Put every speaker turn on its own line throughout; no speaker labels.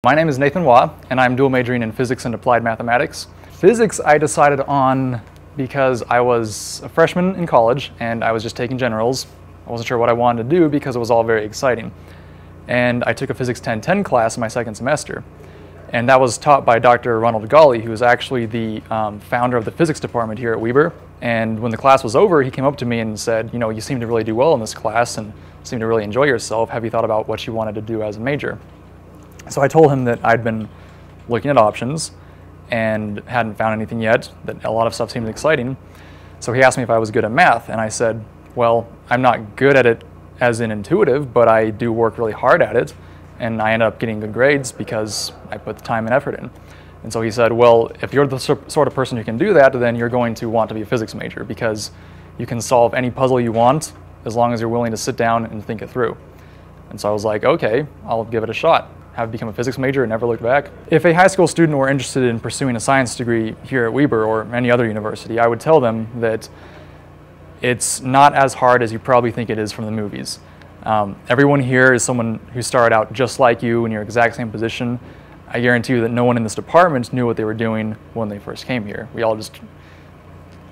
My name is Nathan Waugh, and I'm dual majoring in physics and applied mathematics. Physics I decided on because I was a freshman in college and I was just taking generals. I wasn't sure what I wanted to do because it was all very exciting. And I took a Physics 1010 class in my second semester. And that was taught by Dr. Ronald Gawley, who was actually the founder of the physics department here at Weber. And when the class was over, he came up to me and said, you know, you seem to really do well in this class and seem to really enjoy yourself. Have you thought about what you wanted to do as a major? So I told him that I'd been looking at options and hadn't found anything yet, that a lot of stuff seemed exciting. So he asked me if I was good at math, and I said, well, I'm not good at it as in intuitive, but I do work really hard at it, and I end up getting good grades because I put the time and effort in. And so he said, well, if you're the sort of person who can do that, then you're going to want to be a physics major because you can solve any puzzle you want as long as you're willing to sit down and think it through. And so I was like, okay, I'll give it a shot. Have become a physics major and never looked back. If a high school student were interested in pursuing a science degree here at Weber or any other university, I would tell them that it's not as hard as you probably think it is from the movies. Everyone here is someone who started out just like you in your exact same position. I guarantee you that no one in this department knew what they were doing when they first came here. We all just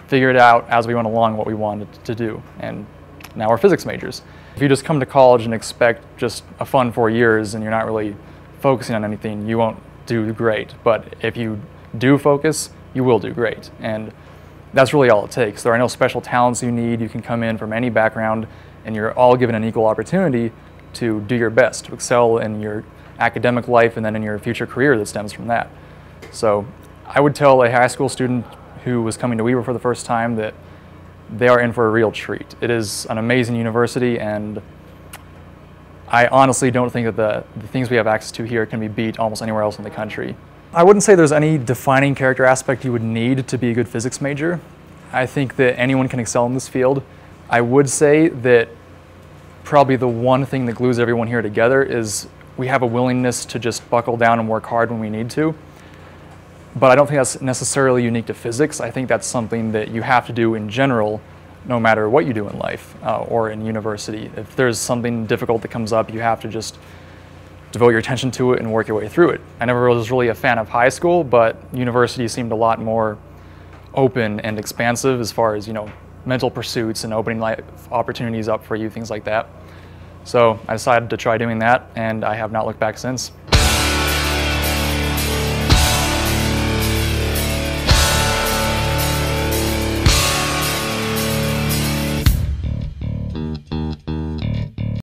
figured out as we went along what we wanted to do, and now we're physics majors. If you just come to college and expect just a fun 4 years and you're not really focusing on anything, you won't do great. But if you do focus, you will do great. And that's really all it takes. There are no special talents you need. You can come in from any background and you're all given an equal opportunity to do your best, to excel in your academic life and then in your future career that stems from that. So I would tell a high school student who was coming to Weber for the first time that they are in for a real treat. It is an amazing university, and I honestly don't think that the things we have access to here can be beat almost anywhere else in the country. I wouldn't say there's any defining character aspect you would need to be a good physics major. I think that anyone can excel in this field. I would say that probably the one thing that glues everyone here together is we have a willingness to just buckle down and work hard when we need to. But I don't think that's necessarily unique to physics. I think that's something that you have to do in general, no matter what you do in life or in university. If there's something difficult that comes up, you have to just devote your attention to it and work your way through it. I never was really a fan of high school, but university seemed a lot more open and expansive as far as, you know, mental pursuits and opening life opportunities up for you, things like that. So I decided to try doing that, and I have not looked back since.